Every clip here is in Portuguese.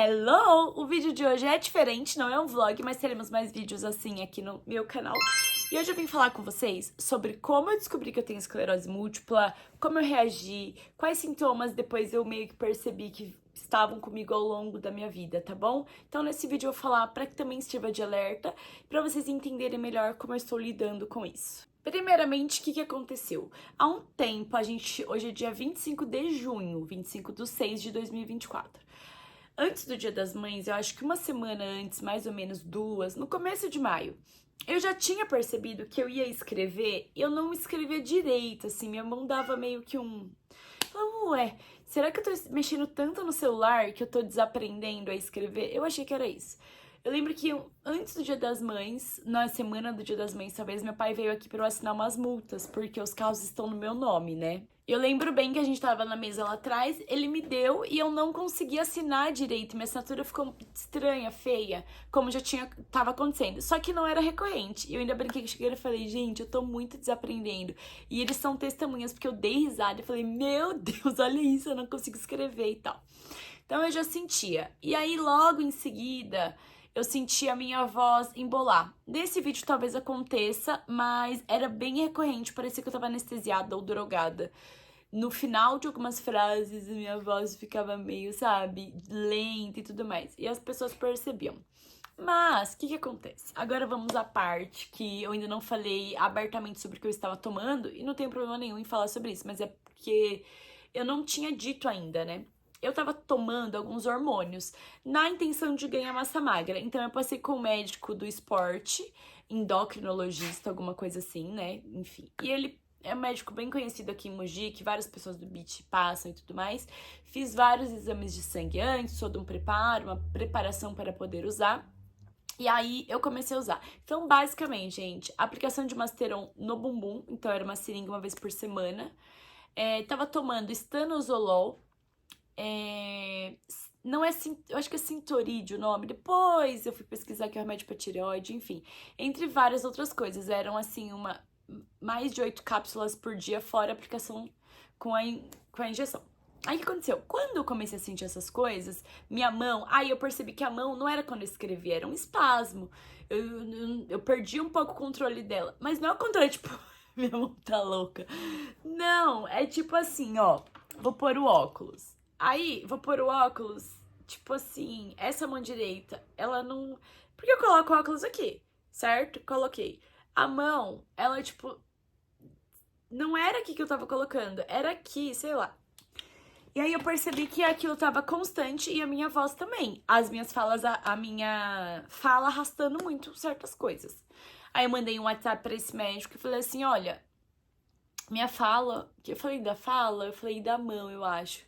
Hello! O vídeo de hoje é diferente, não é um vlog, mas teremos mais vídeos assim aqui no meu canal. E hoje eu vim falar com vocês sobre como eu descobri que eu tenho esclerose múltipla, como eu reagi, quais sintomas depois eu meio que percebi que estavam comigo ao longo da minha vida, tá bom? Então nesse vídeo eu vou falar para que também estiva de alerta, para vocês entenderem melhor como eu estou lidando com isso. Primeiramente, o que aconteceu? Há um tempo, hoje é dia 25 de junho, 25/6 de 2024. Antes do Dia das Mães, eu acho que uma semana antes, mais ou menos 2, no começo de maio, eu já tinha percebido que eu ia escrever, eu não escrevia direito, assim, minha mão dava meio que um... Ué, será que eu tô mexendo tanto no celular que eu tô desaprendendo a escrever? Eu achei que era isso. Eu lembro que antes do Dia das Mães, na semana do Dia das Mães, talvez, meu pai veio aqui pra eu assinar umas multas, porque os carros estão no meu nome, né? Eu lembro bem que a gente tava na mesa lá atrás, ele me deu e eu não consegui assinar direito. Minha assinatura ficou estranha, feia, como tava acontecendo. Só que não era recorrente. E eu ainda brinquei com ele e falei, gente, eu tô muito desaprendendo. E eles são testemunhas, porque eu dei risada e falei, meu Deus, olha isso, eu não consigo escrever e tal. Então eu já sentia. E aí logo em seguida eu senti a minha voz embolar. Nesse vídeo talvez aconteça, mas era bem recorrente, parecia que eu tava anestesiada ou drogada. No final de algumas frases, minha voz ficava meio, sabe, lenta e tudo mais. E as pessoas percebiam. Mas, o que acontece? Agora vamos à parte que eu ainda não falei abertamente sobre o que eu estava tomando, e não tenho problema nenhum em falar sobre isso, mas é porque eu não tinha dito ainda, né? Eu tava tomando alguns hormônios na intenção de ganhar massa magra. Então eu passei com o médico do esporte, endocrinologista, alguma coisa assim, né? Enfim. E ele é um médico bem conhecido aqui em Mogi, que várias pessoas do beach passam e tudo mais. Fiz vários exames de sangue antes, todo um preparo, uma preparação para poder usar. E aí eu comecei a usar. Então, basicamente, gente, aplicação de Masteron no bumbum. Então, era uma seringa uma vez por semana. Tava tomando estanozolol. Não é, eu acho que é Sintorídeo o nome. Depois eu fui pesquisar que é remédio para tireoide, enfim. Entre várias outras coisas. Eram, assim, mais de 8 cápsulas por dia, fora a aplicação com a injeção. Aí o que aconteceu? Quando eu comecei a sentir essas coisas, minha mão... Aí eu percebi que a mão não era quando eu escrevia, era um espasmo. Eu perdi um pouco o controle dela. Mas não é o controle, tipo, minha mão tá louca. Não, é tipo assim, ó. Vou pôr o óculos. Aí, vou pôr o óculos, tipo assim, essa mão direita, ela não... Porque eu coloco o óculos aqui, certo? Coloquei. A mão, ela, tipo... Não era aqui que eu tava colocando, era aqui, sei lá. E aí eu percebi que aquilo tava constante e a minha voz também. As minhas falas, a minha fala arrastando muito certas coisas. Aí eu mandei um WhatsApp pra esse médico e falei assim, olha, minha fala... Que eu falei da fala? Eu falei da mão, eu acho.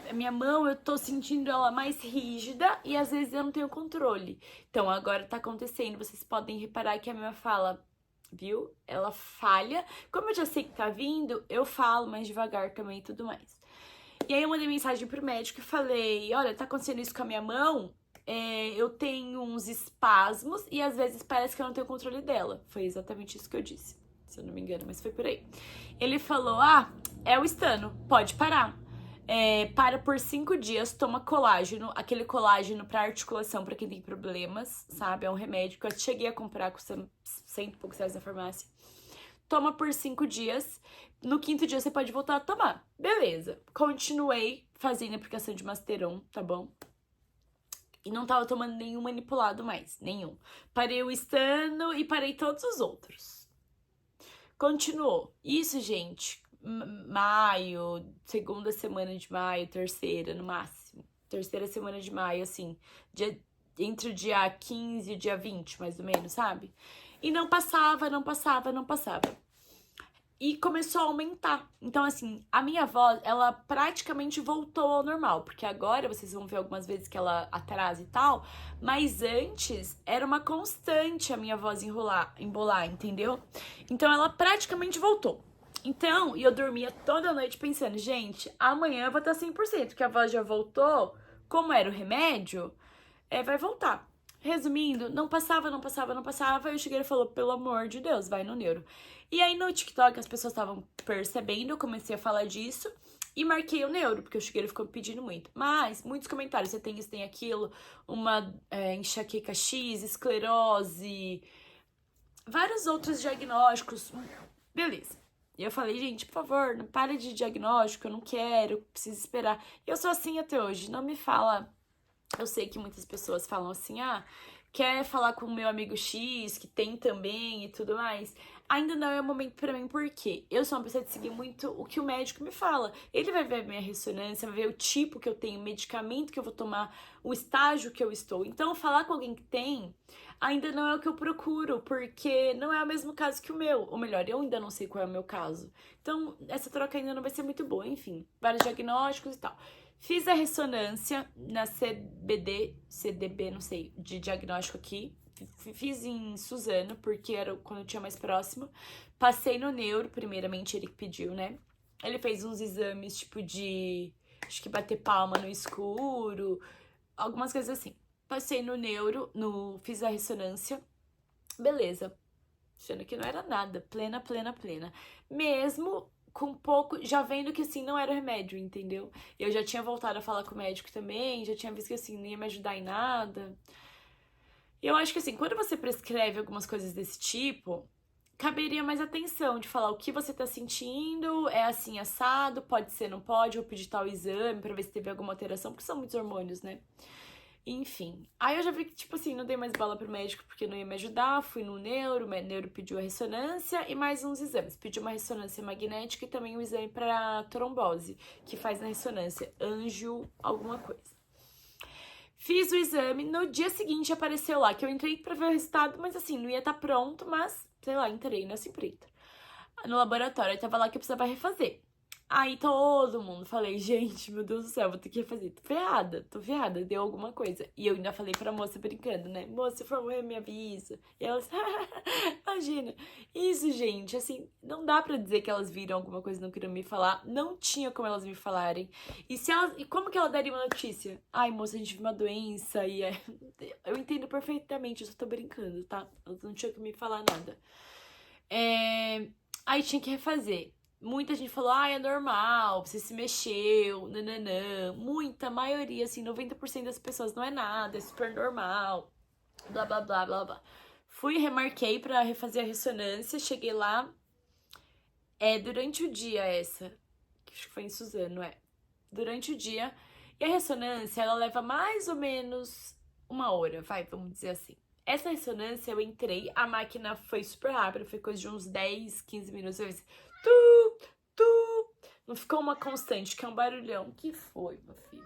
A minha mão, eu tô sentindo ela mais rígida e às vezes eu não tenho controle. Então, agora tá acontecendo. Vocês podem reparar que a minha fala, viu? Ela falha. Como eu já sei que tá vindo, eu falo mais devagar também e tudo mais. E aí eu mandei mensagem pro médico e falei, olha, tá acontecendo isso com a minha mão, eu tenho uns espasmos e às vezes parece que eu não tenho controle dela. Foi exatamente isso que eu disse, se eu não me engano, mas foi por aí. Ele falou, é o estano, pode parar. Para por 5 dias, toma colágeno, aquele colágeno pra articulação pra quem tem problemas, sabe? É um remédio que eu cheguei a comprar custando 100 e poucos reais na farmácia. Toma por 5 dias, no 5º dia você pode voltar a tomar. Beleza, continuei fazendo aplicação de Masteron, tá bom? E não tava tomando nenhum manipulado mais, nenhum. Parei o estano e parei todos os outros. Continuou. Isso, gente, maio, segunda semana de maio, terceira no máximo. Terceira semana de maio, assim, entre o dia 15 e o dia 20, mais ou menos, sabe? E não passava, não passava, não passava. E começou a aumentar. Então, assim, a minha voz, ela praticamente voltou ao normal. Porque agora vocês vão ver algumas vezes que ela atrasa e tal. Mas antes, era uma constante a minha voz embolar, entendeu? Então, ela praticamente voltou. Então, eu dormia toda noite pensando, gente, amanhã eu vou estar 100%, que a voz já voltou. Como era o remédio, vai voltar. Resumindo, não passava, não passava, não passava. Aí o Shigeru falou, pelo amor de Deus, vai no neuro. E aí no TikTok as pessoas estavam percebendo, eu comecei a falar disso. E marquei o neuro, porque o Shigeru ficou me pedindo muito. Mas, muitos comentários, você tem isso, tem aquilo, uma enxaqueca X, esclerose, vários outros diagnósticos. Beleza. E eu falei, gente, por favor, não para de diagnóstico, eu não quero, preciso esperar. Eu sou assim até hoje, não me fala. Eu sei que muitas pessoas falam assim, quer falar com o meu amigo X, que tem também e tudo mais. Ainda não é o momento pra mim, porque eu sou uma pessoa de seguir muito o que o médico me fala. Ele vai ver a minha ressonância, vai ver o tipo que eu tenho, o medicamento que eu vou tomar, o estágio que eu estou. Então, falar com alguém que tem ainda não é o que eu procuro, porque não é o mesmo caso que o meu. Ou melhor, eu ainda não sei qual é o meu caso. Então, essa troca ainda não vai ser muito boa. Enfim, vários diagnósticos e tal. Fiz a ressonância na CDB, não sei, de diagnóstico aqui. Fiz em Suzano, porque era quando eu tinha mais próximo. Passei no neuro, primeiramente, ele que pediu, né? Ele fez uns exames, tipo de... acho que bater palma no escuro, algumas coisas assim. Passei no neuro, fiz a ressonância. Beleza. Achando que não era nada. Plena, plena, plena. Mesmo com pouco, já vendo que assim não era remédio, entendeu? Eu já tinha voltado a falar com o médico também, já tinha visto que assim não ia me ajudar em nada. E eu acho que assim, quando você prescreve algumas coisas desse tipo, caberia mais atenção de falar o que você tá sentindo, é assim assado, pode ser, não pode, ou pedir tal exame pra ver se teve alguma alteração, porque são muitos hormônios, né? Enfim, aí eu já vi que, tipo assim, não dei mais bola pro médico porque não ia me ajudar, fui no neuro, o neuro pediu a ressonância e mais uns exames. Pediu uma ressonância magnética e também um exame pra trombose, que faz na ressonância, anjo alguma coisa. Fiz o exame, no dia seguinte apareceu lá, que eu entrei pra ver o resultado, mas assim, não ia estar pronto, mas, sei lá, entrei nessa empreita. No laboratório, aí tava lá que eu precisava refazer. Aí todo mundo, falei, gente, meu Deus do céu, vou ter que refazer. Tô ferrada, deu alguma coisa. E eu ainda falei pra moça brincando, né? Moça, se for morrer, me avisa. E elas, imagina. Isso, gente, assim, não dá pra dizer que elas viram alguma coisa e não queriam me falar. Não tinha como elas me falarem. E como que ela daria uma notícia? Ai, moça, a gente viu uma doença e é... Eu entendo perfeitamente, eu só tô brincando, tá? Elas não tinham que me falar nada. Aí tinha que refazer. Muita gente falou, é normal, você se mexeu, nananã. Muita maioria, assim, 90% das pessoas não é nada, é super normal, blá, blá, blá, blá, blá. Fui, remarquei pra refazer a ressonância, cheguei lá, durante o dia acho que foi em Suzano, durante o dia. E a ressonância, ela leva mais ou menos 1 hora, vamos dizer assim. Essa ressonância eu entrei, a máquina foi super rápida, foi coisa de uns 10, 15 minutos. Eu disse, tu. Não ficou uma constante, que é um barulhão. Que foi, meu filho?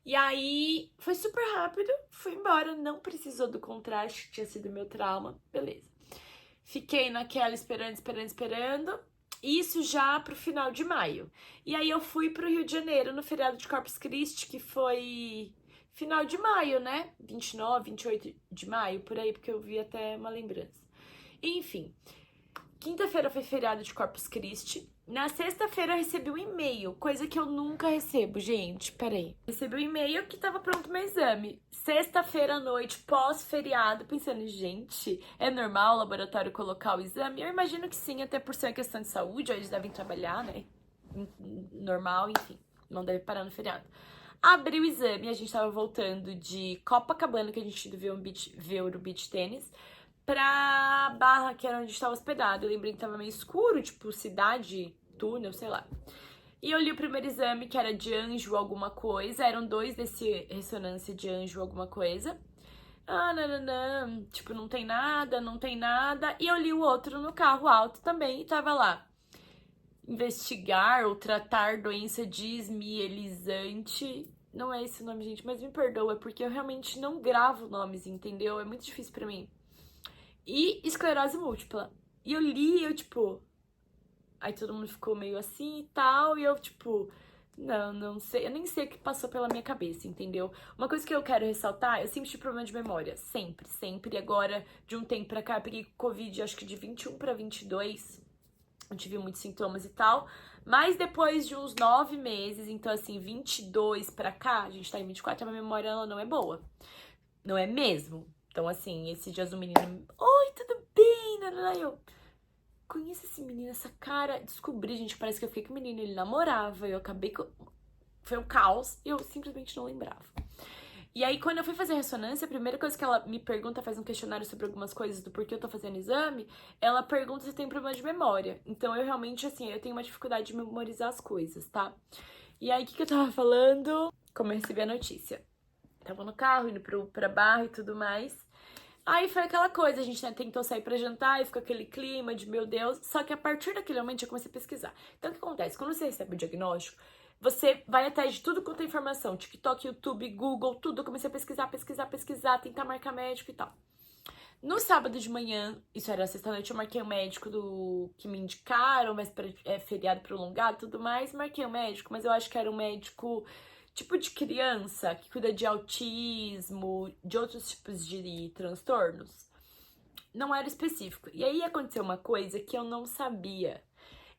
E aí, foi super rápido, fui embora, não precisou do contraste, que tinha sido meu trauma, beleza. Fiquei naquela esperando. Isso já pro final de maio. E aí eu fui pro Rio de Janeiro no feriado de Corpus Christi, que foi final de maio, né? 29, 28 de maio, por aí, porque eu vi até uma lembrança. Enfim, quinta-feira foi feriado de Corpus Christi. Na sexta-feira eu recebi um e-mail, coisa que eu nunca recebo, gente. Peraí. Recebi um e-mail que tava pronto meu exame. Sexta-feira à noite, pós-feriado, pensando, gente, é normal o laboratório colocar o exame? Eu imagino que sim, até por ser uma questão de saúde, eles devem trabalhar, né? Normal, enfim, não deve parar no feriado. Abri o exame, a gente tava voltando de Copacabana, que a gente viu o beach tênis, pra Barra, que era onde estava hospedado. Eu lembrei que tava meio escuro, tipo cidade, túnel, sei lá. E eu li o primeiro exame, que era de anjo alguma coisa. Eram 2 desse ressonância de anjo alguma coisa. Nananã, tipo, não tem nada, não tem nada. E eu li o outro no carro alto também e tava lá. Investigar ou tratar doença desmielinizante. Não é esse o nome, gente, mas me perdoa, porque eu realmente não gravo nomes, entendeu? É muito difícil pra mim. E esclerose múltipla. E eu li, eu tipo... Aí todo mundo ficou meio assim e tal, e eu tipo... Não sei, eu nem sei o que passou pela minha cabeça, entendeu? Uma coisa que eu quero ressaltar, eu sempre tive problema de memória, sempre. E agora, de um tempo pra cá, eu peguei Covid, acho que de 21 pra 22, eu tive muitos sintomas e tal. Mas depois de uns 9 meses, então assim, 22 pra cá, a gente tá em 24, a minha memória ela não é boa. Não é mesmo? Então assim, esses dias o menino... Oi, tudo bem? Eu... conheço esse menino, essa cara. Descobri, gente, parece que eu fiquei com o menino, ele namorava, eu acabei com... Foi um caos e eu simplesmente não lembrava. E aí, quando eu fui fazer a ressonância, a primeira coisa que ela me pergunta, faz um questionário sobre algumas coisas do porquê eu tô fazendo exame, ela pergunta se tem problema de memória. Então, eu realmente, assim, eu tenho uma dificuldade de memorizar as coisas, tá? E aí, o que eu tava falando? Como eu recebi a notícia. Tava no carro, indo pra bar e tudo mais. Aí foi aquela coisa, a gente, né, tentou sair pra jantar e ficou aquele clima de meu Deus. Só que a partir daquele momento eu comecei a pesquisar. Então, o que acontece? Quando você recebe o diagnóstico, você vai atrás de tudo quanto é informação, TikTok, YouTube, Google, tudo. Eu comecei a pesquisar, tentar marcar médico e tal. No sábado de manhã, isso era sexta-noite, eu marquei o médico que me indicaram, mas é feriado prolongado e tudo mais. Marquei o médico, mas eu acho que era um médico tipo de criança, que cuida de autismo, de outros tipos de transtornos. Não era específico. E aí aconteceu uma coisa que eu não sabia.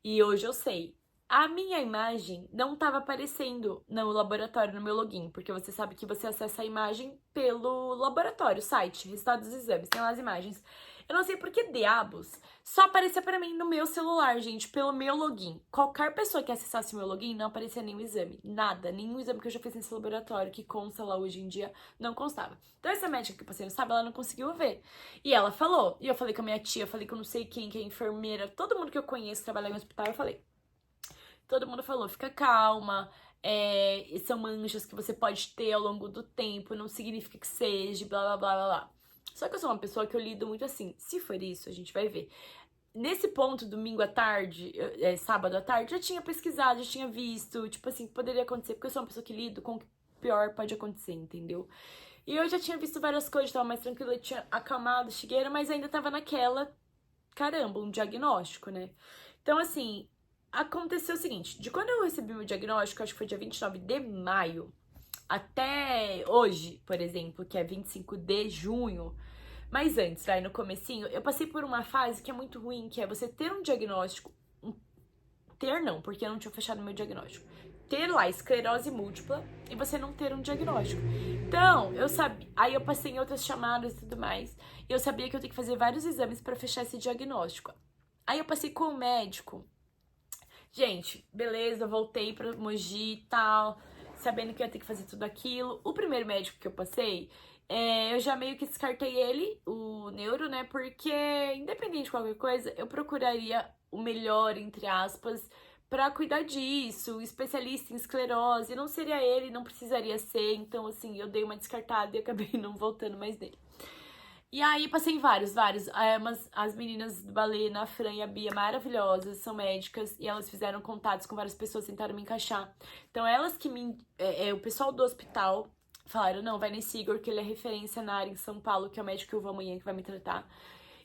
E hoje eu sei. A minha imagem não estava aparecendo no laboratório, no meu login, porque você sabe que você acessa a imagem pelo laboratório, site, resultados dos exames, tem lá as imagens. Eu não sei por que diabos só aparecia para mim no meu celular, gente, pelo meu login. Qualquer pessoa que acessasse o meu login não aparecia nenhum exame, nada, nenhum exame que eu já fiz nesse laboratório que consta lá hoje em dia não constava. Então essa médica que eu passei no sábado, ela não conseguiu ver. E ela falou, e eu falei com a minha tia, eu falei com não sei quem, que é enfermeira, todo mundo que eu conheço que trabalha em hospital, eu falei. Todo mundo falou, fica calma, são manchas que você pode ter ao longo do tempo, não significa que seja, blá blá blá blá blá. Só que eu sou uma pessoa que eu lido muito assim, se for isso, a gente vai ver. Nesse ponto, domingo à tarde, sábado à tarde, eu já tinha pesquisado, já tinha visto, tipo assim, que poderia acontecer, porque eu sou uma pessoa que lido com o que pior pode acontecer, entendeu? E eu já tinha visto várias coisas, tava mais tranquila, eu tinha acalmado, chegueira, mas ainda tava naquela, caramba, um diagnóstico, né? Então, assim, aconteceu o seguinte, de quando eu recebi meu diagnóstico, acho que foi dia 29 de maio, até hoje, por exemplo, que é 25 de junho, mas antes, vai, no comecinho, eu passei por uma fase que é muito ruim, que é você ter um diagnóstico, ter não, porque eu não tinha fechado meu diagnóstico, ter lá esclerose múltipla e você não ter um diagnóstico. Então, eu sabia, aí eu passei em outras chamadas e tudo mais, e eu sabia que eu tenho que fazer vários exames pra fechar esse diagnóstico. Aí eu passei com o médico. Gente, beleza, voltei pra Mogi e tal, sabendo que eu ia ter que fazer tudo aquilo. O primeiro médico que eu passei, eu já meio que descartei ele, o neuro, né? Porque, independente de qualquer coisa, eu procuraria o melhor, entre aspas, pra cuidar disso. Especialista em esclerose, não seria ele, não precisaria ser. Então, assim, eu dei uma descartada e acabei não voltando mais nele. E aí passei em vários. As meninas do balé, na Fran e a Bia, maravilhosas, são médicas e elas fizeram contatos com várias pessoas, tentaram me encaixar. Então elas que o pessoal do hospital falaram, não, vai nesse Igor, que ele é referência na área em São Paulo, que é o médico que eu vou amanhã, que vai me tratar.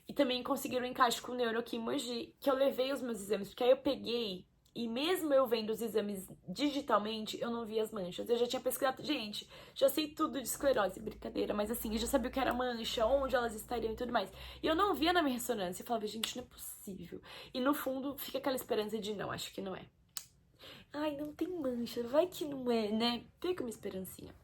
E também conseguiram um encaixe com o neuro aqui em Mogi, que eu levei os meus exames, porque aí eu peguei e mesmo eu vendo os exames digitalmente, eu não vi as manchas. Eu já tinha pesquisado, gente, já sei tudo de esclerose, brincadeira, mas assim, eu já sabia o que era mancha, onde elas estariam e tudo mais. E eu não via na minha ressonância, eu falava, gente, não é possível. E no fundo fica aquela esperança de não, acho que não é. Ai, não tem mancha, vai que não é, né? Fica uma esperancinha.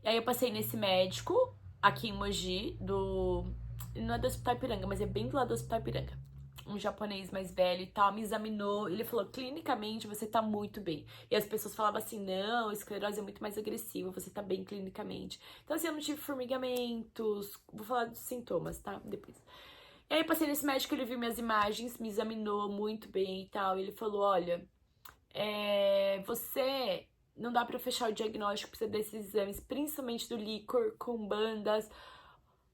E aí eu passei nesse médico, aqui em Mogi, não é do Hospital Ipiranga, mas é bem do lado do Hospital Ipiranga. Um japonês mais velho e tal, me examinou, ele falou, clinicamente você tá muito bem. E as pessoas falavam assim, não, esclerose é muito mais agressiva, você tá bem clinicamente. Então assim, eu não tive formigamentos, vou falar dos sintomas, tá? Depois. E aí passei nesse médico, ele viu minhas imagens, me examinou muito bem e tal, e ele falou, olha, você não dá pra fechar o diagnóstico, precisa desses exames, principalmente do líquor com bandas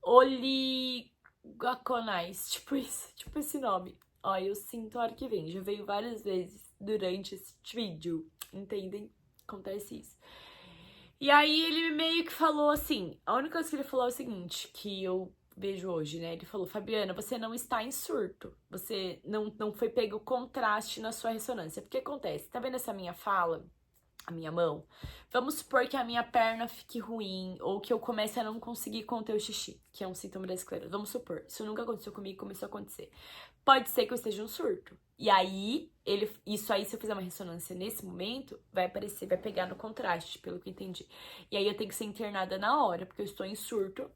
oligoconais, tipo isso, tipo esse nome. Ó, eu sinto a hora que vem, já veio várias vezes durante esse vídeo, entendem? Acontece isso. E aí ele meio que falou assim, a única coisa que ele falou é o seguinte, que eu vejo hoje, né? Ele falou, Fabiana, você não está em surto, você não foi pego contraste na sua ressonância. Porque acontece, tá vendo essa minha fala? A minha mão, vamos supor que a minha perna fique ruim ou que eu comece a não conseguir conter o xixi, que é um sintoma da esclerose. Vamos supor, isso nunca aconteceu comigo, começou a acontecer. Pode ser que eu esteja em um surto. E aí, isso aí, se eu fizer uma ressonância nesse momento, vai aparecer, vai pegar no contraste, pelo que eu entendi. E aí eu tenho que ser internada na hora, porque eu estou em surto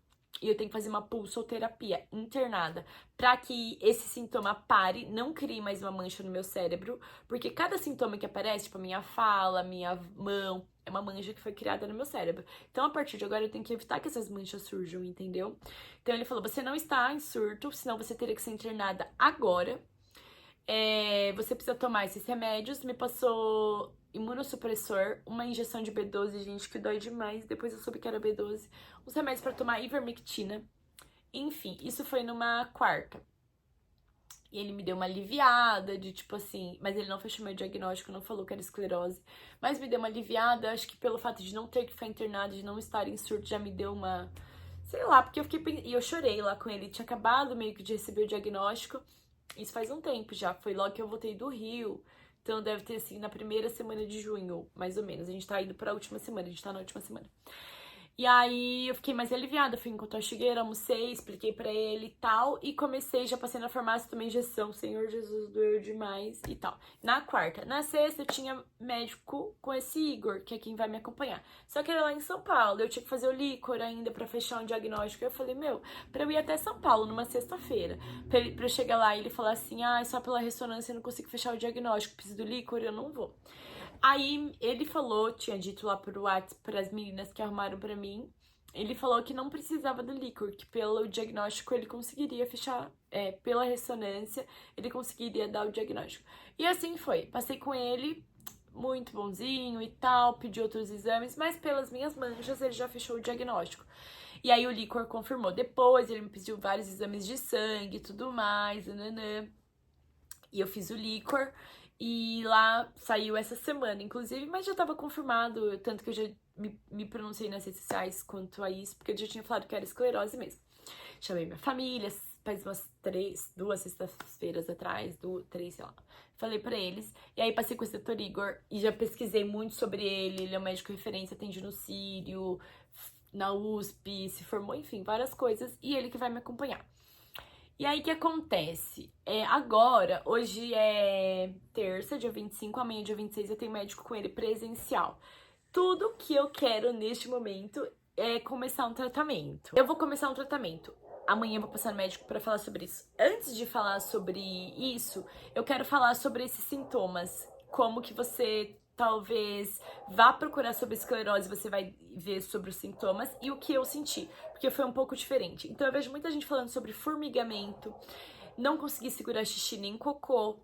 E eu tenho que fazer uma pulsoterapia internada pra que esse sintoma pare, não crie mais uma mancha no meu cérebro, porque cada sintoma que aparece, tipo a minha fala, a minha mão, é uma mancha que foi criada no meu cérebro. Então, a partir de agora, eu tenho que evitar que essas manchas surjam, entendeu? Então, ele falou, você não está em surto, senão você teria que ser internada agora. Você precisa tomar esses remédios. Me passou imunossupressor, uma injeção de B12, gente, que dói demais. Depois eu soube que era B12. Uns remédios pra tomar ivermectina. Enfim, isso foi numa quarta. E ele me deu uma aliviada de tipo assim, mas ele não fechou meu diagnóstico, não falou que era esclerose, mas me deu uma aliviada, acho que pelo fato de não ter que ficar internado, de não estar em surto, já me deu uma, sei lá, porque eu fiquei, e eu chorei lá com ele, tinha acabado meio que de receber o diagnóstico, isso faz um tempo já, foi logo que eu voltei do Rio, então deve ter sido na primeira semana de junho, mais ou menos, a gente tá indo pra última semana, a gente tá na última semana. E aí eu fiquei mais aliviada, fui encontrar o Shigeru, almocei, expliquei pra ele e tal, e comecei, já passei na farmácia, tomei injeção, Senhor Jesus, doeu demais e tal. Na quarta. Na sexta eu tinha médico com esse Igor, que é quem vai me acompanhar. Só que era lá em São Paulo, eu tinha que fazer o líquor ainda pra fechar um diagnóstico. Eu falei, meu, pra eu ir até São Paulo numa sexta-feira, pra eu chegar lá e ele falar assim, só pela ressonância eu não consigo fechar o diagnóstico, preciso do líquor, eu não vou. Aí ele falou, tinha dito lá pro WhatsApp pras meninas que arrumaram pra mim, ele falou que não precisava do líquor, que pelo diagnóstico ele conseguiria fechar, pela ressonância, ele conseguiria dar o diagnóstico. E assim foi, passei com ele, muito bonzinho e tal, pedi outros exames, mas pelas minhas manchas ele já fechou o diagnóstico. E aí o líquor confirmou depois, ele me pediu vários exames de sangue e tudo mais, nananã. E eu fiz o líquor e lá saiu essa semana, inclusive, mas já tava confirmado, tanto que eu já me pronunciei nas redes sociais quanto a isso, porque eu já tinha falado que era esclerose mesmo. Chamei minha família, faz umas 2 sextas-feiras atrás, 3, sei lá. Falei pra eles, e aí passei com o Dr. Igor e já pesquisei muito sobre ele. Ele é um médico referência, atende no Sírio, na USP, se formou, enfim, várias coisas, e ele que vai me acompanhar. E aí, o que acontece? Agora, hoje é terça, dia 25, amanhã, dia 26, eu tenho médico com ele presencial. Tudo que eu quero neste momento é começar um tratamento. Eu vou começar um tratamento. Amanhã eu vou passar no médico para falar sobre isso. Antes de falar sobre isso, eu quero falar sobre esses sintomas. Como que você talvez vá procurar sobre esclerose, você vai ver sobre os sintomas e o que eu senti, porque foi um pouco diferente. Então eu vejo muita gente falando sobre formigamento, não conseguir segurar xixi nem cocô,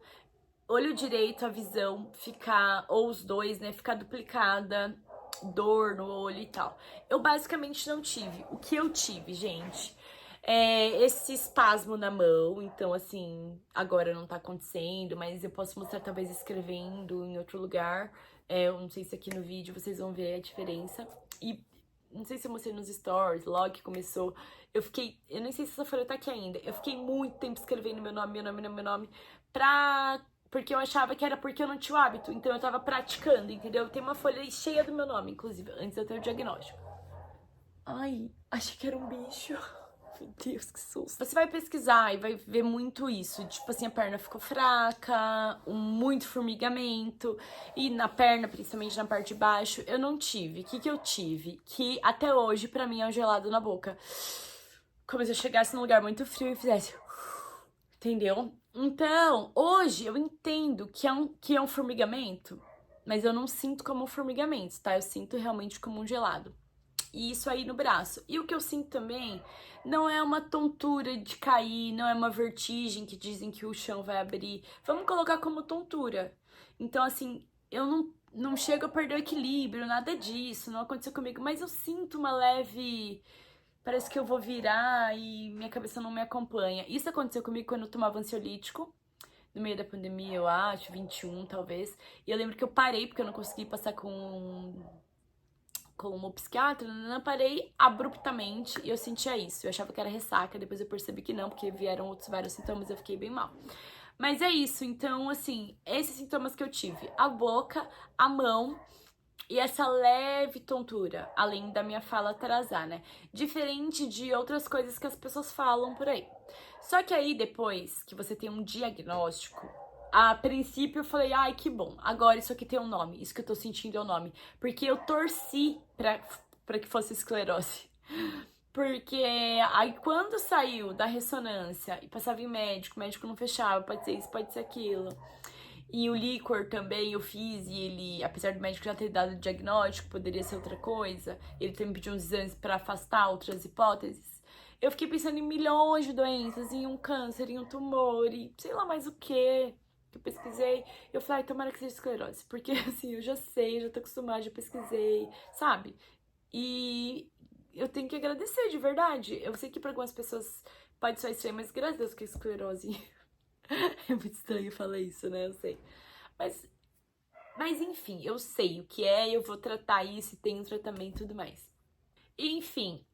olho direito, a visão ficar, ou os dois, né, ficar duplicada, dor no olho e tal. Eu basicamente não tive. O que eu tive, gente, esse espasmo na mão, então assim, agora não tá acontecendo, mas eu posso mostrar talvez escrevendo em outro lugar. Eu não sei se aqui no vídeo vocês vão ver a diferença. E não sei se eu mostrei nos stories, logo que começou, eu nem sei se essa folha tá aqui ainda, eu fiquei muito tempo escrevendo meu nome, porque eu achava que era porque eu não tinha o hábito, então eu tava praticando, entendeu? Tem uma folha cheia do meu nome, inclusive, antes de eu ter o diagnóstico. Ai, achei que era um bicho. Meu Deus, que susto. Você vai pesquisar e vai ver muito isso. Tipo assim, a perna ficou fraca, muito formigamento. E na perna, principalmente na parte de baixo, eu não tive. O que eu tive? Que até hoje, pra mim, é um gelado na boca. Como se eu chegasse num lugar muito frio e fizesse... Entendeu? Então, hoje eu entendo que é um formigamento, mas eu não sinto como um formigamento, tá? Eu sinto realmente como um gelado. E isso aí no braço. E o que eu sinto também não é uma tontura de cair, não é uma vertigem que dizem que o chão vai abrir. Vamos colocar como tontura. Então, assim, eu não chego a perder o equilíbrio, nada disso, não aconteceu comigo, mas eu sinto uma leve. Parece que eu vou virar e minha cabeça não me acompanha. Isso aconteceu comigo quando eu tomava ansiolítico, no meio da pandemia, eu acho, 21 talvez. E eu lembro que eu parei porque eu não consegui passar com uma psiquiatra, eu parei abruptamente e eu sentia isso. Eu achava que era ressaca, depois eu percebi que não, porque vieram outros vários sintomas e eu fiquei bem mal. Mas é isso, então, assim, esses sintomas que eu tive, a boca, a mão e essa leve tontura, além da minha fala atrasar, né? Diferente de outras coisas que as pessoas falam por aí. Só que aí, depois que você tem um diagnóstico, a princípio eu falei, ai, que bom, agora isso aqui tem um nome, isso que eu tô sentindo é o nome. Porque eu torci pra que fosse esclerose. Porque aí quando saiu da ressonância e passava em médico, o médico não fechava, pode ser isso, pode ser aquilo. E o líquor também eu fiz, e ele, apesar do médico já ter dado o diagnóstico, poderia ser outra coisa, ele também pediu uns exames pra afastar outras hipóteses. Eu fiquei pensando em milhões de doenças, em um câncer, em um tumor, e sei lá mais o que eu pesquisei. Eu falei, ai, tomara que seja esclerose, porque assim, eu já sei, eu já tô acostumada, já pesquisei, sabe? E eu tenho que agradecer, de verdade. Eu sei que para algumas pessoas pode soar estranho, mas graças a Deus que é esclerose. É muito estranho falar isso, né? Eu sei. Mas, mas enfim, eu sei o que é, eu vou tratar isso, tem um tratamento e tudo mais. Enfim,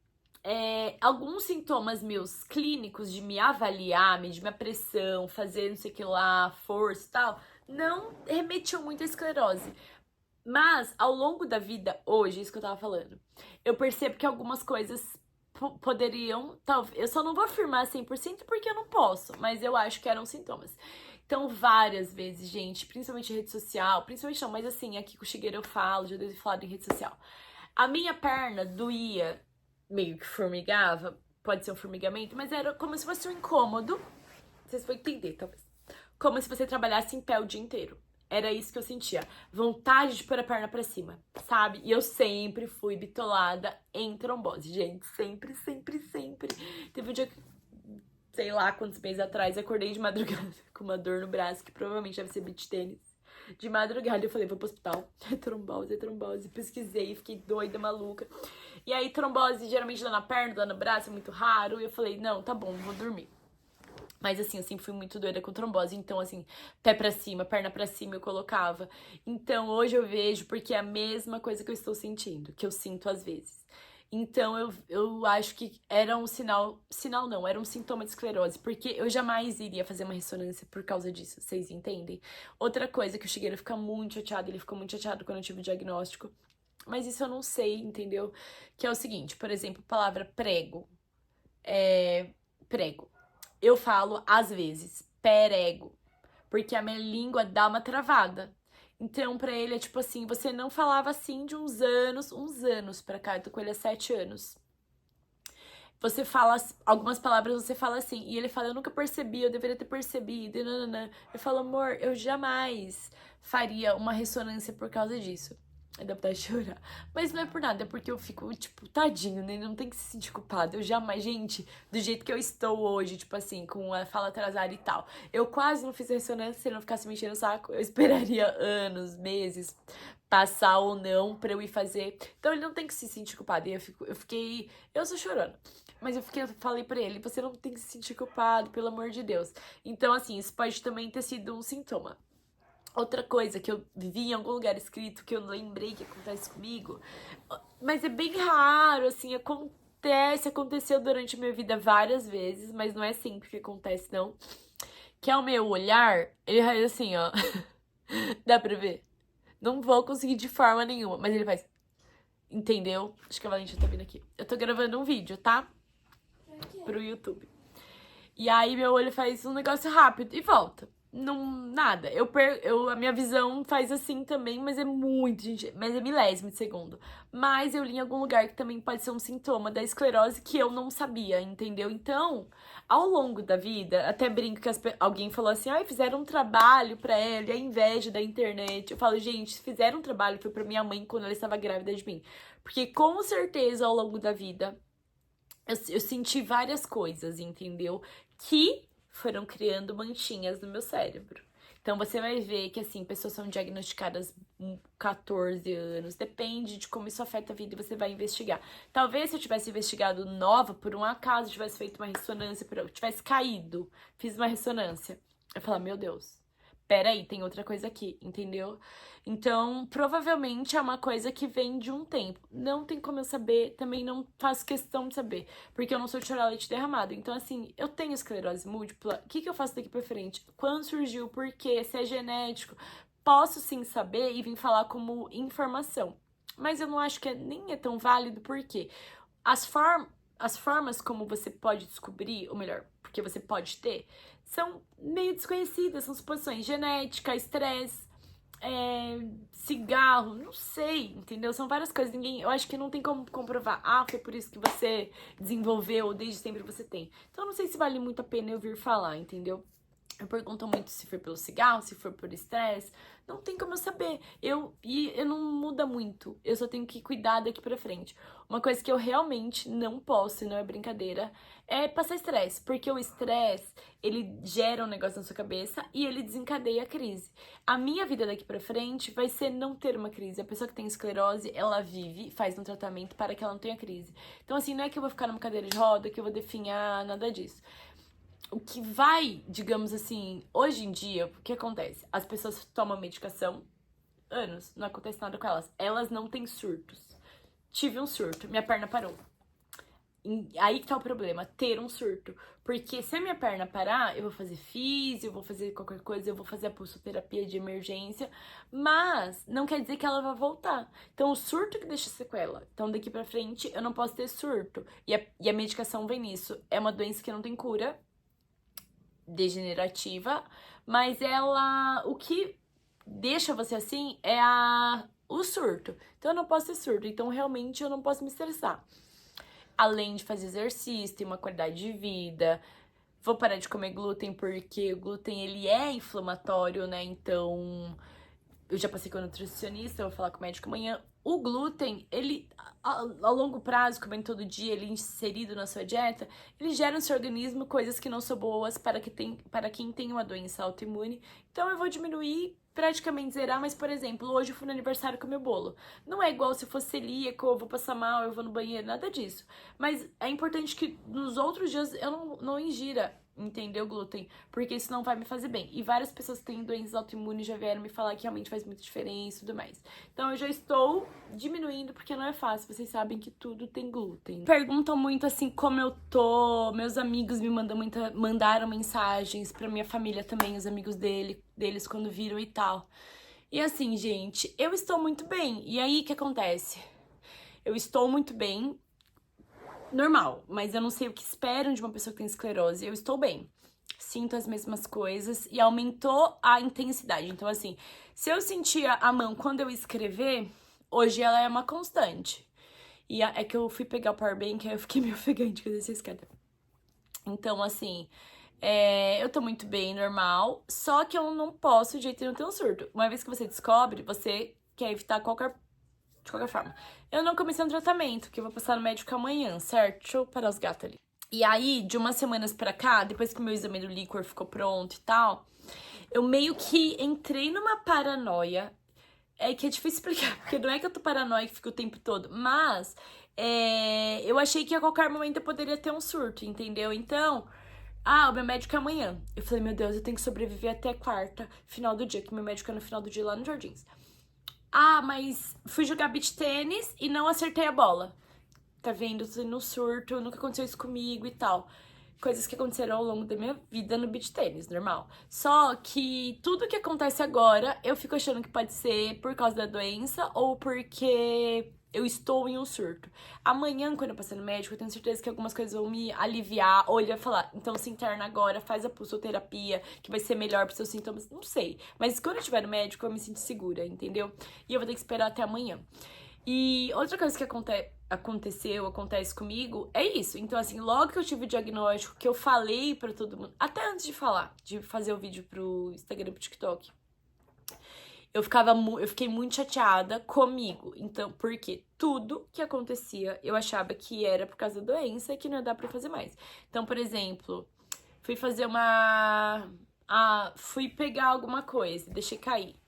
alguns sintomas meus clínicos de me avaliar, medir minha pressão, fazer não sei o que lá, força e tal, não remetiam muito à esclerose. Mas, ao longo da vida, hoje, isso que eu tava falando, eu percebo que algumas coisas poderiam, talvez, eu só não vou afirmar 100% porque eu não posso, mas eu acho que eram sintomas. Então, várias vezes, gente, principalmente em rede social, principalmente não, mas assim, aqui com o Shigeru eu falo, já devo ter falado em rede social. A minha perna doía, meio que formigava, pode ser um formigamento, mas era como se fosse um incômodo, vocês vão entender, talvez. Como se você trabalhasse em pé o dia inteiro. Era isso que eu sentia. Vontade de pôr a perna pra cima, sabe? E eu sempre fui bitolada em trombose, gente. Sempre, sempre, sempre. Teve um dia que, sei lá quantos meses atrás, acordei de madrugada com uma dor no braço, que provavelmente deve ser beach tênis. De madrugada eu falei, vou pro hospital. É trombose, é trombose. Pesquisei, fiquei doida, maluca. E aí, trombose geralmente dá na perna, dá no braço, é muito raro. E eu falei, não, tá bom, vou dormir. Mas assim, eu sempre fui muito doida com trombose. Então, assim, pé pra cima, perna pra cima eu colocava. Então, hoje eu vejo porque é a mesma coisa que eu estou sentindo, que eu sinto às vezes. Então, eu acho que era um sinal. Sinal não, era um sintoma de esclerose. Porque eu jamais iria fazer uma ressonância por causa disso, vocês entendem? Outra coisa que o Shigeru fica muito chateado, ele ficou muito chateado quando eu tive o diagnóstico. Mas isso eu não sei, entendeu? Que é o seguinte, por exemplo, a palavra prego. Prego. Eu falo, às vezes, perego, porque a minha língua dá uma travada. Então, pra ele é tipo assim, você não falava assim de uns anos pra cá, eu tô com ele há 7 anos. Você fala, algumas palavras você fala assim, e ele fala, eu nunca percebi, eu deveria ter percebido, e nananã. Eu falo, amor, eu jamais faria uma ressonância por causa disso. Aí dá vontade de chorar. Mas não é por nada, é porque eu fico, tipo, tadinho, né? Ele não tem que se sentir culpado. Eu jamais, gente, do jeito que eu estou hoje, tipo assim, com a fala atrasada e tal. Eu quase não fiz ressonância se ele não ficasse me enchendo o saco. Eu esperaria anos, meses, passar ou não pra eu ir fazer. Então ele não tem que se sentir culpado. E eu fiquei. Eu sou chorando. Mas eu falei pra ele, você não tem que se sentir culpado, pelo amor de Deus. Então, assim, isso pode também ter sido um sintoma. Outra coisa que eu vi em algum lugar escrito que eu lembrei que acontece comigo, mas é bem raro, assim, aconteceu durante a minha vida várias vezes, mas não é sempre que acontece, não. Que é o meu olhar, ele faz assim, ó. Dá pra ver? Não vou conseguir de forma nenhuma, mas ele faz. Entendeu? Acho que a Valentina tá vindo aqui. Eu tô gravando um vídeo, tá? Pro YouTube. E aí meu olho faz um negócio rápido e volta. Não, nada. A minha visão faz assim também, mas é muito, gente. Mas é milésimo de segundo. Mas eu li em algum lugar que também pode ser um sintoma da esclerose que eu não sabia, entendeu? Então, ao longo da vida, até brinco que alguém falou assim: ai, fizeram um trabalho pra ela, e a inveja da internet. Eu falo, gente, se fizeram um trabalho foi pra minha mãe quando ela estava grávida de mim. Porque com certeza ao longo da vida eu senti várias coisas, entendeu? Que foram criando manchinhas no meu cérebro. Então você vai ver que assim, pessoas são diagnosticadas com 14 anos, depende de como isso afeta a vida e você vai investigar. Talvez se eu tivesse investigado nova, por um acaso, tivesse feito uma ressonância, tivesse caído, fiz uma ressonância. Eu falar, meu Deus, peraí, tem outra coisa aqui, entendeu? Então, provavelmente é uma coisa que vem de um tempo. Não tem como eu saber, também não faço questão de saber, porque eu não sou de chorar leite derramado. Então, assim, eu tenho esclerose múltipla, o que eu faço daqui pra frente? Quando surgiu, por quê? Se é genético? Posso sim saber e vir falar como informação. Mas eu não acho que nem é tão válido, porque as formas como você pode descobrir, ou melhor, porque você pode ter, são meio desconhecidas, são suposições genética, estresse. cigarro, não sei, entendeu? São várias coisas, eu acho que não tem como comprovar, foi por isso que você desenvolveu, ou desde sempre você tem. Então não sei se vale muito a pena eu vir falar, entendeu? Eu pergunto muito se foi pelo cigarro, se foi por estresse. Não tem como eu saber. E eu não muda muito. Eu só tenho que cuidar daqui pra frente. Uma coisa que eu realmente não posso, e não é brincadeira, é passar estresse. Porque o estresse, ele gera um negócio na sua cabeça e ele desencadeia a crise. A minha vida daqui pra frente vai ser não ter uma crise. A pessoa que tem esclerose, ela vive, faz um tratamento para que ela não tenha crise. Então, assim, não é que eu vou ficar numa cadeira de roda, que eu vou definhar, nada disso. O que vai, digamos assim, hoje em dia, o que acontece? As pessoas tomam medicação anos, não acontece nada com elas. Elas não têm surtos. Tive um surto, minha perna parou. Aí que tá o problema, ter um surto. Porque se a minha perna parar, eu vou fazer físio, eu vou fazer qualquer coisa, eu vou fazer a pulsoterapia de emergência, mas não quer dizer que ela vai voltar. Então, o surto que deixa sequela. Então, daqui pra frente, eu não posso ter surto. E a medicação vem nisso. É uma doença que não tem cura, degenerativa, mas o que deixa você assim é o surto. Então eu não posso ter surto, então realmente eu não posso me estressar. Além de fazer exercício, ter uma qualidade de vida, vou parar de comer glúten porque o glúten ele é inflamatório, né? Então eu já passei com o nutricionista, eu vou falar com o médico amanhã. O glúten, ele, a longo prazo, comendo todo dia, ele inserido na sua dieta, ele gera no seu organismo coisas que não são boas para quem tem uma doença autoimune. Então eu vou diminuir, praticamente zerar, mas, por exemplo, hoje eu fui no aniversário comer bolo. Não é igual se eu fosse celíaco, eu vou passar mal, eu vou no banheiro, nada disso. Mas é importante que nos outros dias eu não ingira, entendeu, glúten? Porque isso não vai me fazer bem. E várias pessoas que têm doenças autoimunes já vieram me falar que realmente faz muita diferença e tudo mais. Então eu já estou diminuindo porque não é fácil. Vocês sabem que tudo tem glúten. Perguntam muito assim como eu tô. Meus amigos me mandaram mensagens pra minha família também, os amigos deles quando viram e tal. E assim, gente, eu estou muito bem. E aí, o que acontece? Eu estou muito bem, normal, mas eu não sei o que esperam de uma pessoa que tem esclerose. Eu estou bem. Sinto as mesmas coisas e aumentou a intensidade. Então, assim, se eu sentia a mão quando eu escrever, hoje ela é uma constante. E é que eu fui pegar o powerbank, aí eu fiquei meio ofegante com essa escada. Então, assim, eu tô muito bem, normal. Só que eu não posso de jeito nenhum ter um surto. Uma vez que você descobre, você quer evitar de qualquer forma. Eu não comecei um tratamento, que eu vou passar no médico amanhã, certo? Deixa eu parar os gatos ali. E aí, de umas semanas pra cá, depois que o meu exame do líquor ficou pronto e tal, eu meio que entrei numa paranoia. É que é difícil explicar, porque não é que eu tô paranoica e fico o tempo todo, mas eu achei que a qualquer momento eu poderia ter um surto, entendeu? Então, o meu médico é amanhã. Eu falei, meu Deus, eu tenho que sobreviver até quarta, final do dia, que meu médico é no final do dia lá no Jardins. Mas fui jogar beach tênis e não acertei a bola. Tá vendo? Tô no surto, nunca aconteceu isso comigo e tal. Coisas que aconteceram ao longo da minha vida no beach tênis, normal. Só que tudo que acontece agora, eu fico achando que pode ser por causa da doença ou porque eu estou em um surto. Amanhã, quando eu passar no médico, eu tenho certeza que algumas coisas vão me aliviar, ou ele vai falar, então se interna agora, faz a pulsoterapia, que vai ser melhor pros seus sintomas. Não sei. Mas quando eu estiver no médico, eu me sinto segura, entendeu? E eu vou ter que esperar até amanhã. E outra coisa que acontece comigo é isso. Então, assim, logo que eu tive o diagnóstico, que eu falei pra todo mundo, até antes de falar, de fazer o vídeo pro Instagram e pro TikTok, eu fiquei muito chateada comigo. Então, porque tudo que acontecia, eu achava que era por causa da doença e que não ia dar pra fazer mais. Então, por exemplo, fui fazer fui pegar alguma coisa, deixei cair.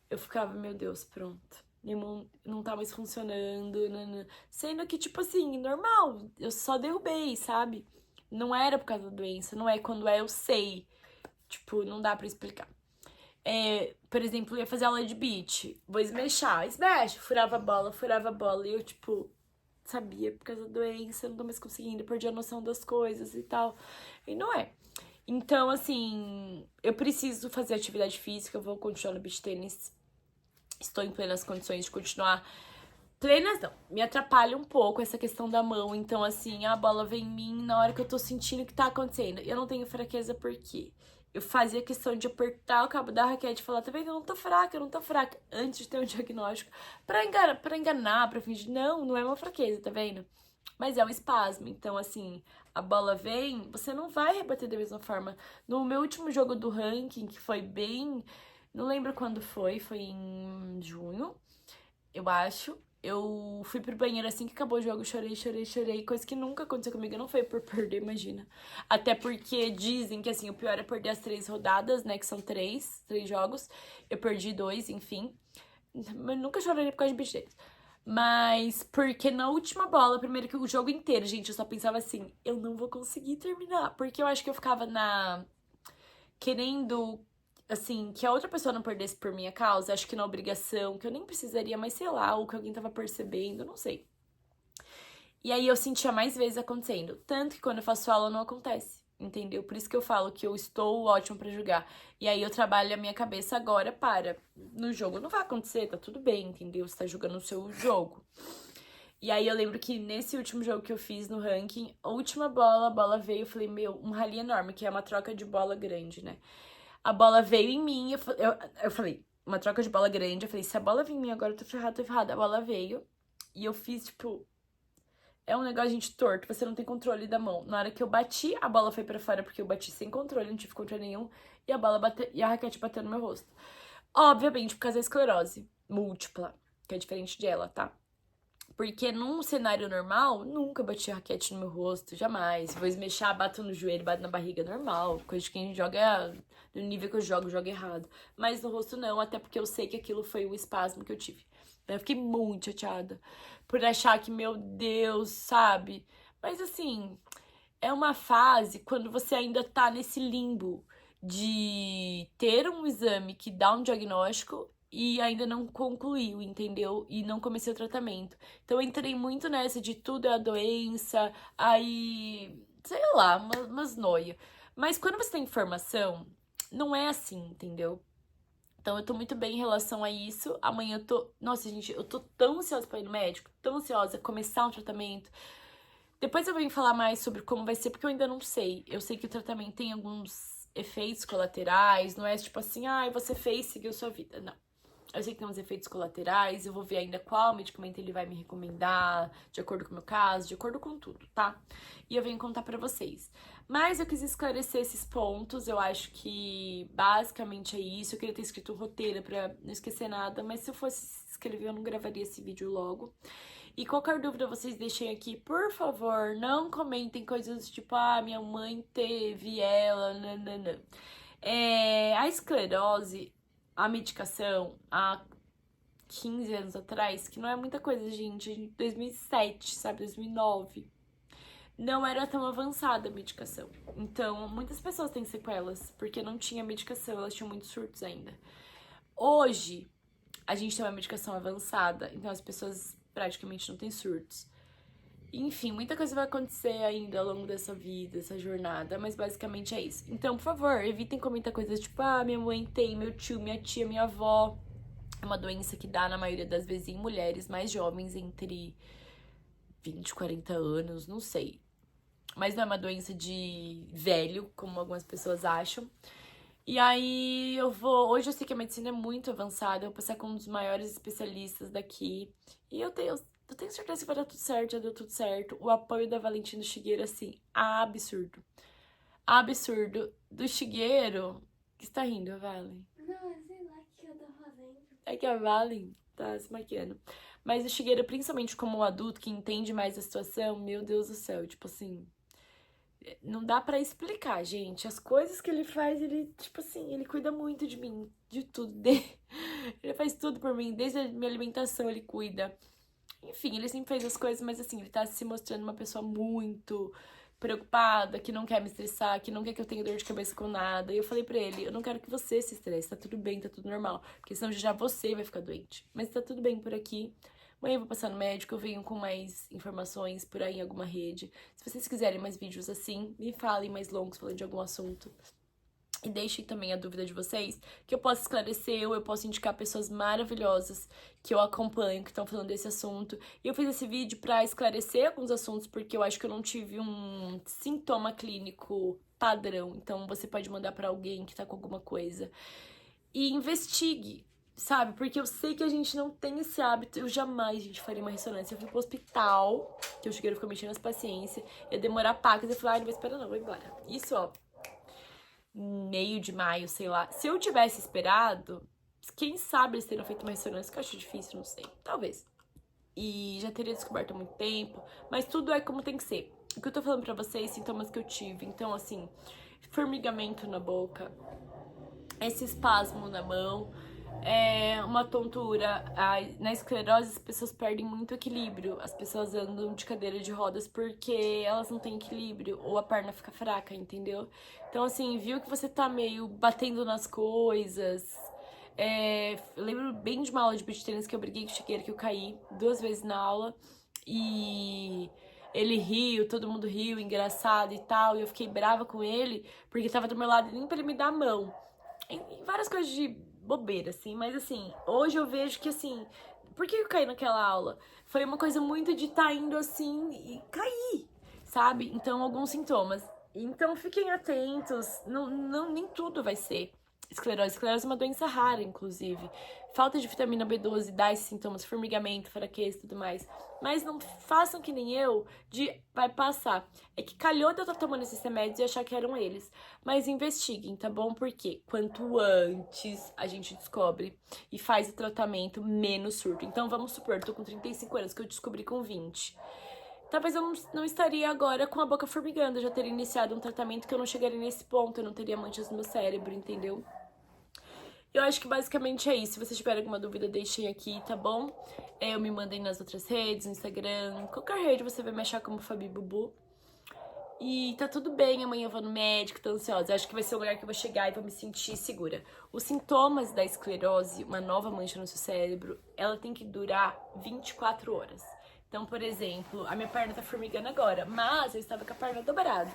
Eu ficava, meu Deus, pronto. Minha mão não tá mais funcionando. Nanã. Sendo que, tipo assim, normal. Eu só derrubei, sabe? Não era por causa da doença. Não é quando eu sei. Tipo, não dá pra explicar. Por exemplo, eu ia fazer aula de beach. Vou esmechar. Smash. Furava a bola. E eu, tipo, sabia por causa da doença. Não tô mais conseguindo. Perdi a noção das coisas e tal. E não é. Então, assim, eu preciso fazer atividade física. Eu vou continuar no beach tênis. Estou em plenas condições de continuar. Plenas não, me atrapalha um pouco essa questão da mão. Então, assim, a bola vem em mim na hora que eu tô sentindo o que tá acontecendo. Eu não tenho fraqueza porque eu fazia questão de apertar o cabo da raquete e falar, tá vendo? Eu não tô fraca, antes de ter um diagnóstico, pra enganar, pra fingir, não é uma fraqueza, tá vendo? Mas é um espasmo, então assim, a bola vem, você não vai rebater da mesma forma. No meu último jogo do ranking, que foi bem, não lembro quando foi em junho, eu acho. Eu fui pro banheiro assim que acabou o jogo, chorei, coisa que nunca aconteceu comigo, não foi por perder, imagina. Até porque dizem que assim, o pior é perder as 3 rodadas, né, que são três jogos. Eu perdi 2, enfim. Mas nunca chorei por causa de besteira. Mas porque na última bola, primeiro que o jogo inteiro, gente, eu só pensava assim, eu não vou conseguir terminar. Porque eu acho que eu ficava querendo, assim, que a outra pessoa não perdesse por minha causa, acho que na obrigação, que eu nem precisaria, mas sei lá, ou que alguém tava percebendo, não sei. E aí eu sentia mais vezes acontecendo. Tanto que quando eu faço aula não acontece, entendeu? Por isso que eu falo que eu estou ótimo pra jogar. E aí eu trabalho a minha cabeça agora para. No jogo não vai acontecer, tá tudo bem, entendeu? Você tá jogando o seu jogo. E aí eu lembro que nesse último jogo que eu fiz no ranking, a última bola, a bola veio, eu falei, meu, um rally enorme, que é uma troca de bola grande, né? A bola veio em mim, eu falei, uma troca de bola grande, eu falei, se a bola vir em mim agora, eu tô ferrada. A bola veio e eu fiz, tipo, é um negócio, gente, torto, você não tem controle da mão. Na hora que eu bati, a bola foi pra fora, porque eu bati sem controle, não tive controle nenhum, e a bola bateu, e a raquete bateu no meu rosto. Obviamente, por causa da esclerose múltipla, que é diferente dela, tá? Porque num cenário normal, nunca bati a raquete no meu rosto, jamais. Vou esmechar, bato no joelho, bato na barriga, normal. Coisa de quem joga no nível que eu joga errado. Mas no rosto não, até porque eu sei que aquilo foi o espasmo que eu tive. Eu fiquei muito chateada por achar que, meu Deus, sabe? Mas assim, é uma fase quando você ainda tá nesse limbo de ter um exame que dá um diagnóstico e ainda não concluiu, entendeu? E não comecei o tratamento. Então eu entrei muito nessa de tudo é a doença, aí, sei lá, umas noia. Mas quando você tem informação, não é assim, entendeu? Então eu tô muito bem em relação a isso. Amanhã eu tô. Nossa, gente, eu tô tão ansiosa pra ir no médico, tão ansiosa, começar um tratamento. Depois eu venho falar mais sobre como vai ser, porque eu ainda não sei. Eu sei que o tratamento tem alguns efeitos colaterais, não é tipo assim, ah, você fez, seguiu sua vida. Não. Eu sei que tem uns efeitos colaterais, eu vou ver ainda qual medicamento ele vai me recomendar, de acordo com o meu caso, de acordo com tudo, tá? E eu venho contar pra vocês. Mas eu quis esclarecer esses pontos, eu acho que basicamente é isso. Eu queria ter escrito um roteiro pra não esquecer nada, mas se eu fosse escrever, eu não gravaria esse vídeo logo. E qualquer dúvida vocês deixem aqui, por favor, não comentem coisas tipo, ah, minha mãe teve ela, nananã. A esclerose, a medicação, há 15 anos atrás, que não é muita coisa, gente, 2007, sabe, 2009, não era tão avançada a medicação. Então, muitas pessoas têm sequelas, porque não tinha medicação, elas tinham muitos surtos ainda. Hoje, a gente tem uma medicação avançada, então as pessoas praticamente não têm surtos. Enfim, muita coisa vai acontecer ainda ao longo dessa vida, dessa jornada, mas basicamente é isso. Então, por favor, evitem comentar coisas tipo, ah, minha mãe tem, meu tio, minha tia, minha avó. É uma doença que dá, na maioria das vezes, em mulheres mais jovens, entre 20 e 40 anos, não sei. Mas não é uma doença de velho, como algumas pessoas acham. E aí hoje eu sei que a medicina é muito avançada, eu vou passar com um dos maiores especialistas daqui. E eu tenho certeza que vai dar tudo certo, já deu tudo certo. O apoio da Valentina Shigueiro, assim, absurdo. Absurdo. Do Shigueiro, que está rindo, Valen? Não, sei lá o que eu tô fazendo. É que a Valen tá se maquiando. Mas o Shigueiro, principalmente como um adulto que entende mais a situação, meu Deus do céu, tipo assim, não dá pra explicar, gente. As coisas que ele faz, ele, tipo assim, ele cuida muito de mim, de tudo. Ele faz tudo por mim, desde a minha alimentação ele cuida. Enfim, ele sempre fez as coisas, mas assim, ele tá se mostrando uma pessoa muito preocupada, que não quer me estressar, que não quer que eu tenha dor de cabeça com nada. E eu falei pra ele, eu não quero que você se estresse, tá tudo bem, tá tudo normal. Porque senão já você vai ficar doente. Mas tá tudo bem por aqui. Amanhã eu vou passar no médico, eu venho com mais informações por aí em alguma rede. Se vocês quiserem mais vídeos assim, me falem mais longos falando de algum assunto. E deixem também a dúvida de vocês, que eu possa esclarecer ou eu posso indicar pessoas maravilhosas que eu acompanho, que estão falando desse assunto. E eu fiz esse vídeo pra esclarecer alguns assuntos, porque eu acho que eu não tive um sintoma clínico padrão. Então, você pode mandar pra alguém que tá com alguma coisa. E investigue, sabe? Porque eu sei que a gente não tem esse hábito. Eu jamais, gente, faria uma ressonância. Eu fui pro hospital, que o chugueiro ficou mexendo as paciências. Ia demorar pacas. Eu falei, não vou esperar não, vou embora. Isso, ó, meio de maio, sei lá. Se eu tivesse esperado, quem sabe eles teriam feito uma ressonância, que eu acho difícil, não sei. Talvez. E já teria descoberto há muito tempo. Mas tudo é como tem que ser. O que eu tô falando pra vocês, sintomas que eu tive. Então, assim, formigamento na boca, esse espasmo na mão, uma tontura. Na esclerose, as pessoas perdem muito equilíbrio. As pessoas andam de cadeira de rodas porque elas não têm equilíbrio ou a perna fica fraca, entendeu? Então, assim, viu que você tá meio batendo nas coisas. Eu lembro bem de uma aula de beach tennis que eu briguei com o chiqueiro, que eu caí 2 vezes na aula e ele riu, todo mundo riu, engraçado e tal, e eu fiquei brava com ele porque tava do meu lado e nem pra ele me dar a mão. E várias coisas de bobeira, assim, mas assim, hoje eu vejo que assim, por que eu caí naquela aula? Foi uma coisa muito de tá indo assim e cair, sabe? Então, alguns sintomas. Então, fiquem atentos, nem tudo vai ser esclerose. Esclerose é uma doença rara, inclusive. Falta de vitamina B12 dá esses sintomas, formigamento, fraqueza e tudo mais. Mas não façam que nem eu, de vai passar. É que calhou de eu estar tomando esses remédios e achar que eram eles. Mas investiguem, tá bom? Porque quanto antes a gente descobre e faz o tratamento, menos surto. Então, vamos supor, eu tô com 35 anos, que eu descobri com 20. Talvez eu não estaria agora com a boca formigando, eu já teria iniciado um tratamento que eu não chegaria nesse ponto, eu não teria manchas no meu cérebro, entendeu? Eu acho que basicamente é isso. Se vocês tiverem alguma dúvida, deixem aqui, tá bom? Eu me mandem nas outras redes, no Instagram, qualquer rede você vai me achar como Fabi Bubu. E tá tudo bem, amanhã eu vou no médico, tô ansiosa. Eu acho que vai ser o lugar que eu vou chegar e vou me sentir segura. Os sintomas da esclerose, uma nova mancha no seu cérebro, ela tem que durar 24 horas. Então, por exemplo, a minha perna tá formigando agora, mas eu estava com a perna dobrada.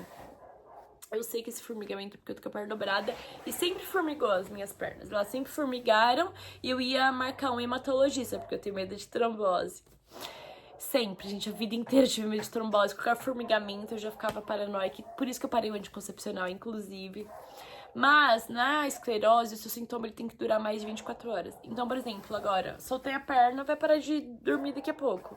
Eu sei que esse formigamento é porque eu tô com a perna dobrada e sempre formigou as minhas pernas. Elas sempre formigaram e eu ia marcar um hematologista, porque eu tenho medo de trombose. Sempre, gente, a vida inteira eu tive medo de trombose. Qualquer formigamento eu já ficava paranoica. Por isso que eu parei o anticoncepcional, inclusive. Mas na esclerose, o seu sintoma ele tem que durar mais de 24 horas. Então, por exemplo, agora, soltei a perna, vai parar de dormir daqui a pouco.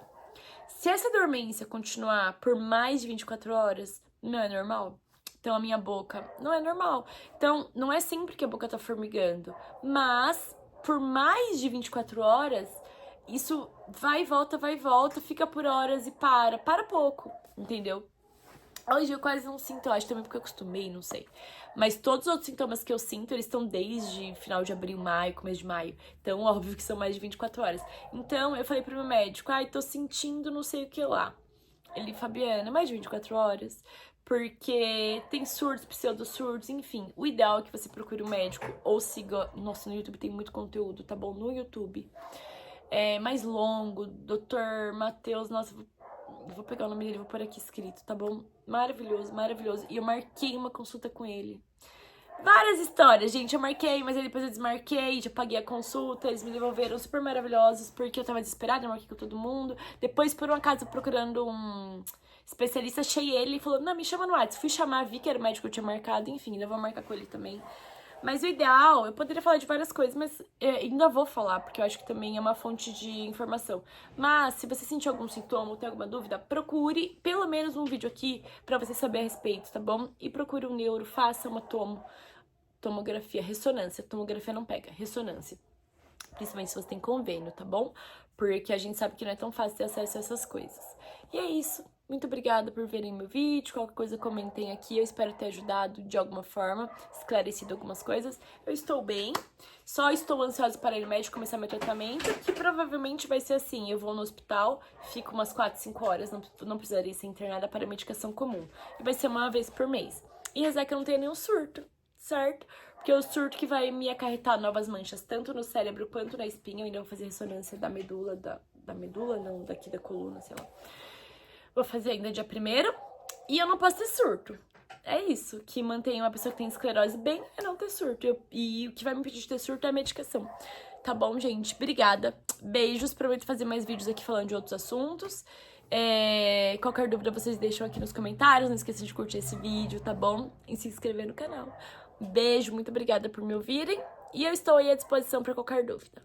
Se essa dormência continuar por mais de 24 horas, não é normal? Então, a minha boca não é normal. Então, não é sempre que a boca tá formigando. Mas, por mais de 24 horas, isso vai e volta, fica por horas e para pouco, entendeu? Hoje eu quase não sinto, acho também porque eu acostumei, não sei. Mas todos os outros sintomas que eu sinto, eles estão desde final de abril, maio, começo de maio. Então, óbvio que são mais de 24 horas. Então, eu falei pro meu médico, tô sentindo não sei o que lá. Ele, Fabiana, mais de 24 horas, porque tem surtos, pseudo-surtos, enfim. O ideal é que você procure um médico ou siga... Nossa, no YouTube tem muito conteúdo, tá bom? No YouTube. Mais longo, Dr. Matheus, nossa, vou pegar o nome dele, vou pôr aqui escrito, tá bom? Maravilhoso, maravilhoso. E eu marquei uma consulta com ele. Várias histórias, gente, eu marquei, mas aí depois eu desmarquei, já paguei a consulta, eles me devolveram super maravilhosos, porque eu tava desesperada, eu marquei com todo mundo. Depois, por um acaso, procurando um especialista, achei ele e falou, não, me chama no WhatsApp. Fui chamar, vi que era o médico que eu tinha marcado, enfim, ainda vou marcar com ele também. Mas o ideal, eu poderia falar de várias coisas, mas ainda vou falar, porque eu acho que também é uma fonte de informação. Mas, se você sentir algum sintoma ou tem alguma dúvida, procure pelo menos um vídeo aqui pra você saber a respeito, tá bom? E procure um neuro, faça uma tomografia, ressonância. Tomografia não pega, ressonância. Principalmente se você tem convênio, tá bom? Porque a gente sabe que não é tão fácil ter acesso a essas coisas. E é isso. Muito obrigada por verem meu vídeo, qualquer coisa comentem aqui, eu espero ter ajudado de alguma forma, esclarecido algumas coisas. Eu estou bem, só estou ansiosa para ir no médico começar meu tratamento, que provavelmente vai ser assim, eu vou no hospital, fico umas 4, 5 horas, não precisaria ser internada para medicação comum. E vai ser uma vez por mês. E rezar que eu não tenha nenhum surto, certo? Porque é o surto que vai me acarretar novas manchas, tanto no cérebro quanto na espinha, eu ainda vou fazer ressonância da medula, da medula não, daqui da coluna, sei lá. Vou fazer ainda dia 1º. E eu não posso ter surto. É isso. Que mantém uma pessoa que tem esclerose bem é não ter surto. E o que vai me impedir de ter surto é a medicação. Tá bom, gente? Obrigada. Beijos. Prometo fazer mais vídeos aqui falando de outros assuntos. Qualquer dúvida vocês deixam aqui nos comentários. Não esqueçam de curtir esse vídeo, tá bom? E se inscrever no canal. Um beijo, muito obrigada por me ouvirem. E eu estou aí à disposição para qualquer dúvida.